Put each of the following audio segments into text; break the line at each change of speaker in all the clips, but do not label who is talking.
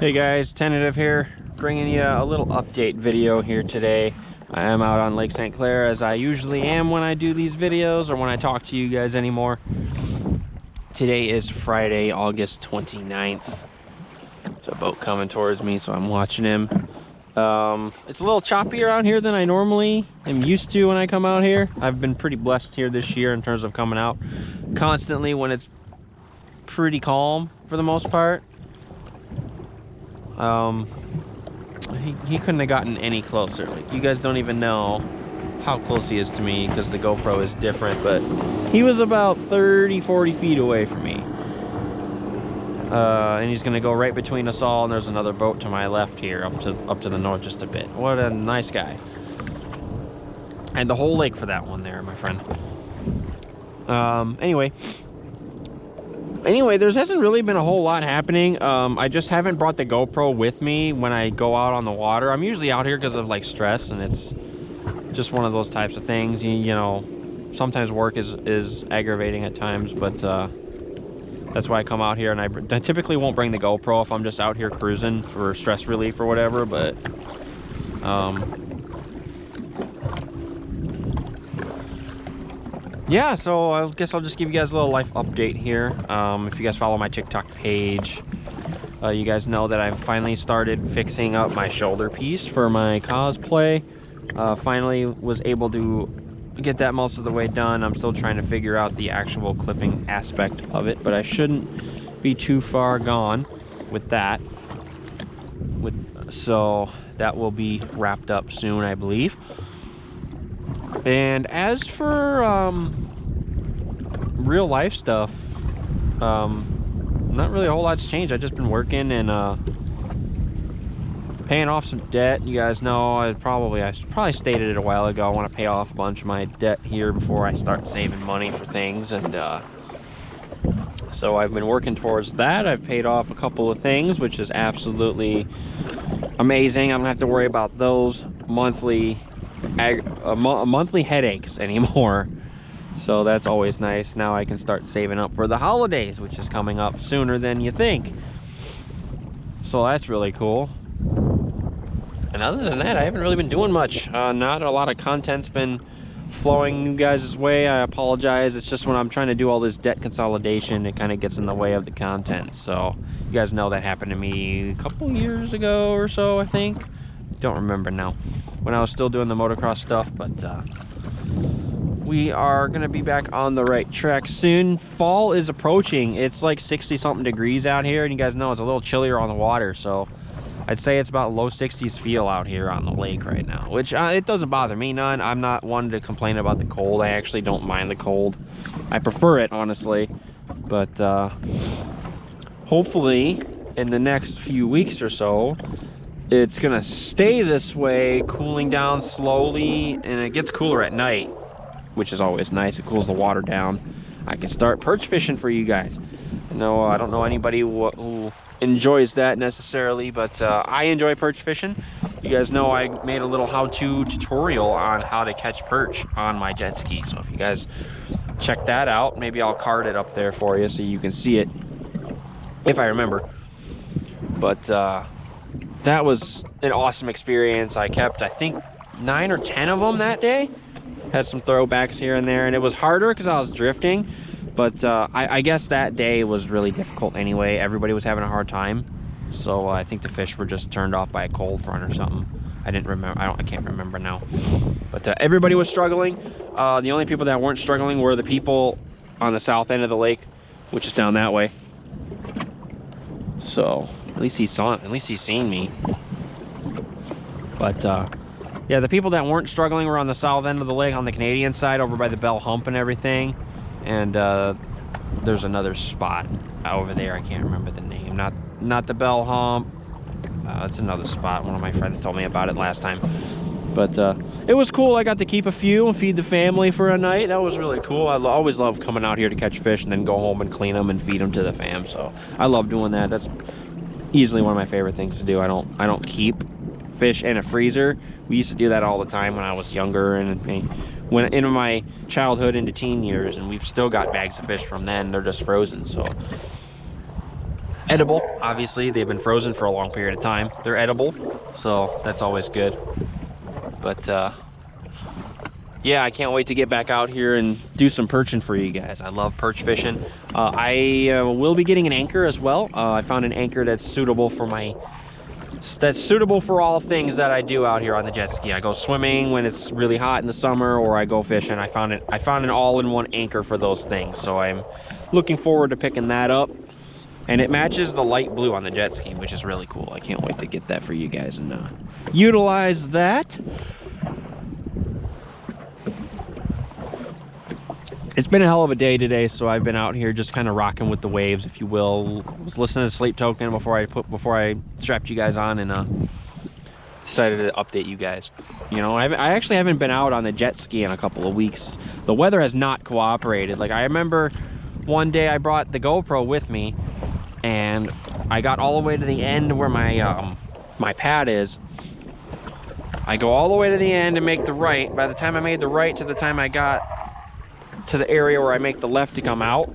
Hey guys, Tentative here, bringing you a little update video here today. I am out on Lake St. Clair as I usually am when I do these videos or when I talk to you guys anymore. Today is Friday, August 29th. There's a boat coming towards me, so I'm watching him. It's a little choppy around here than I normally am used to when I come out here. I've been pretty blessed here this year in terms of coming out constantly when it's pretty calm for the most part. He couldn't have gotten any closer. Like, you guys don't even know how close he is to me because the GoPro is different, but he was about 30-40 feet away from me. And he's gonna go right between us all, and there's another boat to my left here, up to the north just a bit. What a nice guy. And the whole lake for that one there, my friend. Anyway, there hasn't really been a whole lot happening. I just haven't brought the GoPro with me when I go out on the water. I'm usually out here because of like stress, and it's just one of those types of things. You know, sometimes work is aggravating at times, but that's why I come out here. And I typically won't bring the GoPro if I'm just out here cruising for stress relief or whatever, but yeah, so I guess I'll just give you guys a little life update here. If you guys follow my TikTok page, you guys know that I've finally started fixing up my shoulder piece for my cosplay. Finally was able to get that most of the way done. I'm still trying to figure out the actual clipping aspect of it, but I shouldn't be too far gone with that. So that will be wrapped up soon, I believe. And as for real life stuff, not really a whole lot's changed. I've just been working and paying off some debt. You guys know I probably stated it a while ago. I want to pay off a bunch of my debt here before I start saving money for things, and so I've been working towards that. I've paid off a couple of things, which is absolutely amazing. I don't have to worry about those monthly headaches anymore, so that's always nice. Now I can start saving up for the holidays, which is coming up sooner than you think, so that's really cool. And other than that, I haven't really been doing much. Not a lot of content's been flowing you guys' way. I apologize. It's just when I'm trying to do all this debt consolidation, it kind of gets in the way of the content. So you guys know that happened to me a couple years ago or so, I think. Don't remember now, when I was still doing the motocross stuff, but we are gonna be back on the right track soon. Fall is approaching. It's like 60 something degrees out here, and you guys know it's a little chillier on the water, so I'd say it's about low 60s feel out here on the lake right now, which it doesn't bother me none. I'm not one to complain about the cold. I actually don't mind the cold. I prefer it, honestly, but hopefully in the next few weeks or so it's gonna stay this way, cooling down slowly, and it gets cooler at night, which is always nice. It cools the water down. I can start perch fishing for you guys. I don't know anybody who enjoys that necessarily, but I enjoy perch fishing. You guys know I made a little how-to tutorial on how to catch perch on my jet ski, so if you guys check that out, maybe I'll card it up there for you so you can see it if I remember. But that was an awesome experience. I kept, I think, 9 or 10 of them that day. Had some throwbacks here and there, and it was harder because I was drifting, but I guess that day was really difficult anyway. Everybody was having a hard time, so I think the fish were just turned off by a cold front or something. I didn't remember. I can't remember now, but everybody was struggling. The only people that weren't struggling were the people on the south end of the lake, which is down that way. So at least he's seen me. But yeah, the people that weren't struggling were on the south end of the lake on the Canadian side, over by the Bell Hump and everything. And there's another spot over there. I can't remember the name. Not the Bell Hump. It's another spot. One of my friends told me about it last time. But it was cool. I got to keep a few and feed the family for a night. That was really cool. I always love coming out here to catch fish and then go home and clean them and feed them to the fam. So I love doing that. That's easily one of my favorite things to do. I don't keep fish in a freezer. We used to do that all the time when I was younger and when in my childhood into teen years, and we've still got bags of fish from then. They're just frozen. So edible. Obviously, they've been frozen for a long period of time. They're edible, so that's always good. But yeah, I can't wait to get back out here and do some perching for you guys. I love perch fishing. I will be getting an anchor as well. I found an anchor that's suitable for all things that I do out here on the jet ski. I go swimming when it's really hot in the summer, or I go fishing. I found an all-in-one anchor for those things, so I'm looking forward to picking that up. And it matches the light blue on the jet ski, which is really cool. I can't wait to get that for you guys and utilize that. It's been a hell of a day today, so I've been out here just kind of rocking with the waves, if you will. Was listening to Sleep Token before I strapped you guys on and decided to update you guys. You know, I actually haven't been out on the jet ski in a couple of weeks. The weather has not cooperated. Like, I remember one day I brought the GoPro with me, and I got all the way to the end where my my pad is. I go all the way to the end and make the right. By the time I made the right to the time I got to the area where I make the left to come out,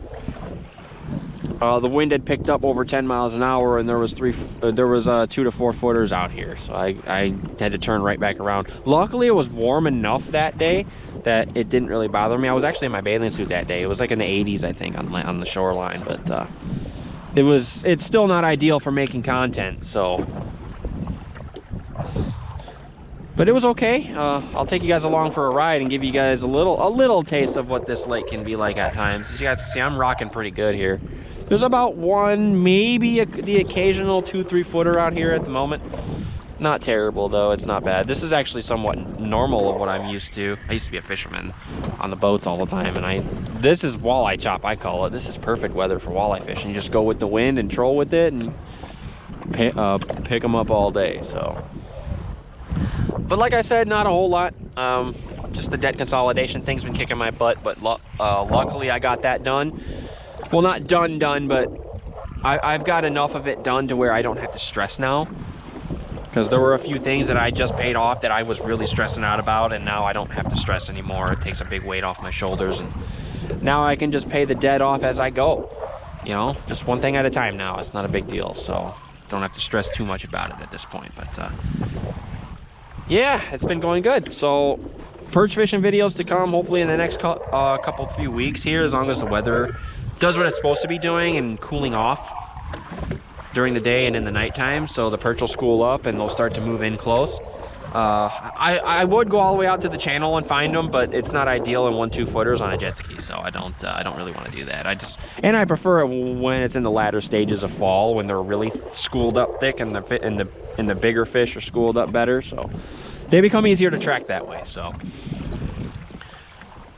the wind had picked up over 10 miles an hour, and there was 2 to 4 footers out here, so I had to turn right back around. Luckily, it was warm enough that day that it didn't really bother me. I was actually in my bathing suit that day. It was like in the 80s, I think, on the shoreline, but it's still not ideal for making content, so. But it was okay. I'll take you guys along for a ride and give you guys a little taste of what this lake can be like at times. As you guys can see, I'm rocking pretty good here. There's about one, maybe the occasional 2-3 footer out here at the moment. Not terrible though, it's not bad. This is actually somewhat normal of what I'm used to. I used to be a fisherman on the boats all the time, and this is walleye chop, I call it. This is perfect weather for walleye fishing. You just go with the wind and troll with it and pick them up all day, so. But like I said, not a whole lot. Just the debt consolidation thing's been kicking my butt, but luckily I got that done. Well, not done, but I've got enough of it done to where I don't have to stress now. Because there were a few things that I just paid off that I was really stressing out about, and now I don't have to stress anymore. It takes a big weight off my shoulders, and now I can just pay the debt off as I go. You know, just one thing at a time now. It's not a big deal, so don't have to stress too much about it at this point. But yeah, it's been going good. So perch fishing videos to come hopefully in the next few weeks here, as long as the weather does what it's supposed to be doing and cooling off during the day and in the nighttime, so the perch will school up and they'll start to move in close. I would go all the way out to the channel and find them, but it's not ideal in 1-2 footers on a jet ski, so I don't really want to do that. I prefer it when it's in the latter stages of fall, when they're really schooled up thick and the bigger fish are schooled up better, so they become easier to track that way. So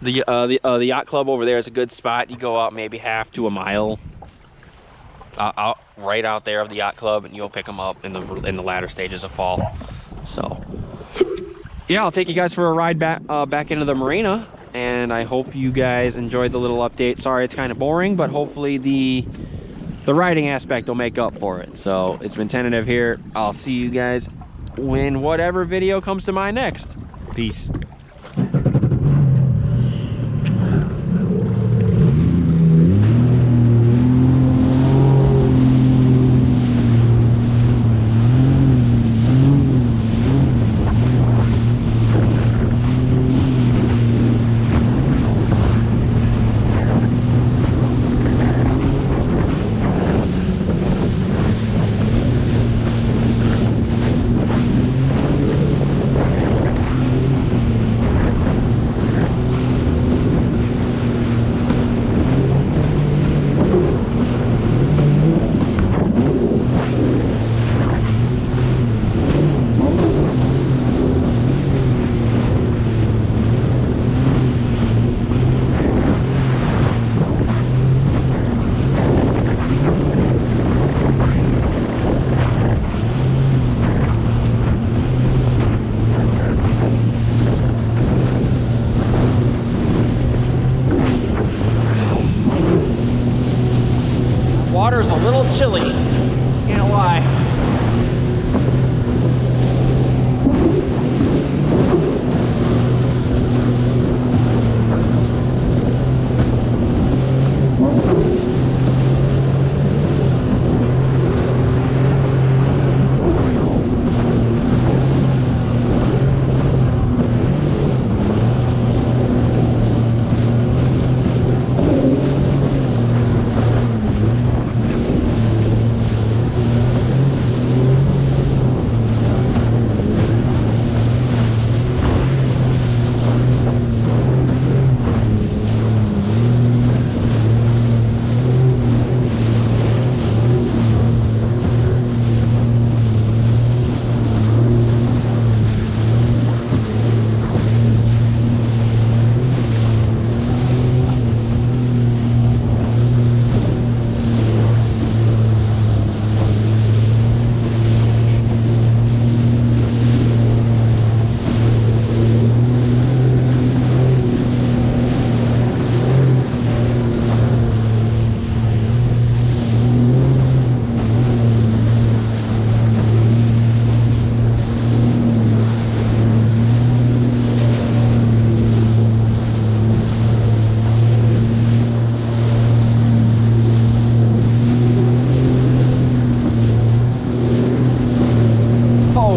the yacht club over there is a good spot. You go out maybe half to a mile right out there of the yacht club, and you'll pick them up in the latter stages of fall. So yeah, I'll take you guys for a ride back into the marina, and I hope you guys enjoyed the little update. Sorry it's kind of boring, but hopefully the riding aspect will make up for it. So it's been tentative here. I'll see you guys when whatever video comes to mind next. Peace.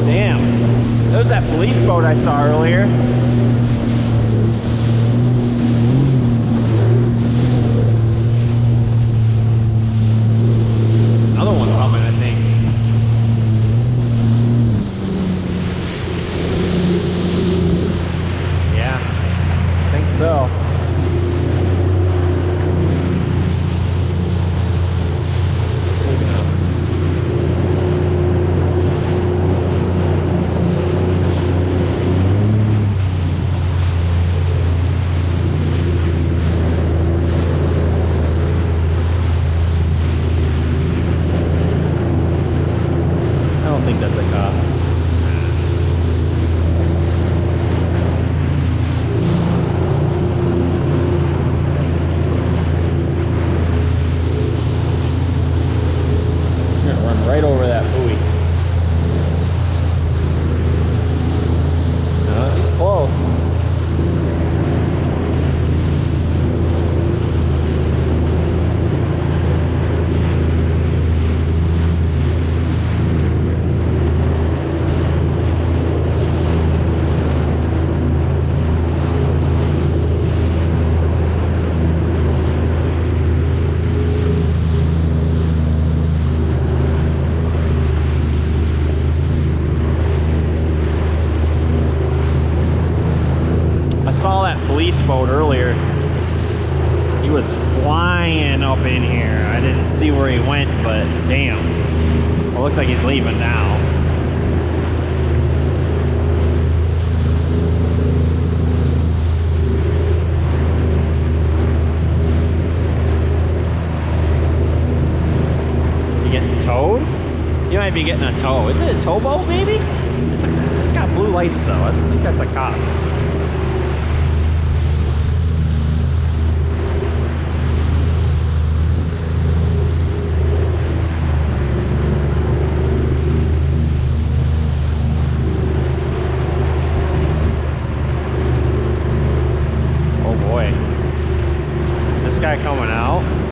damn. There's that police boat I saw earlier. Another one coming, I think. Yeah, I think so. I think that's a cop. I'm gonna run right over that buoy. He's close. Saw that police boat earlier. He was flying up in here. I didn't see where he went, but damn. Well, it looks like he's leaving now. Is he getting towed? He might be getting a tow. Is it a towboat maybe? It's got blue lights though. I think that's a cop.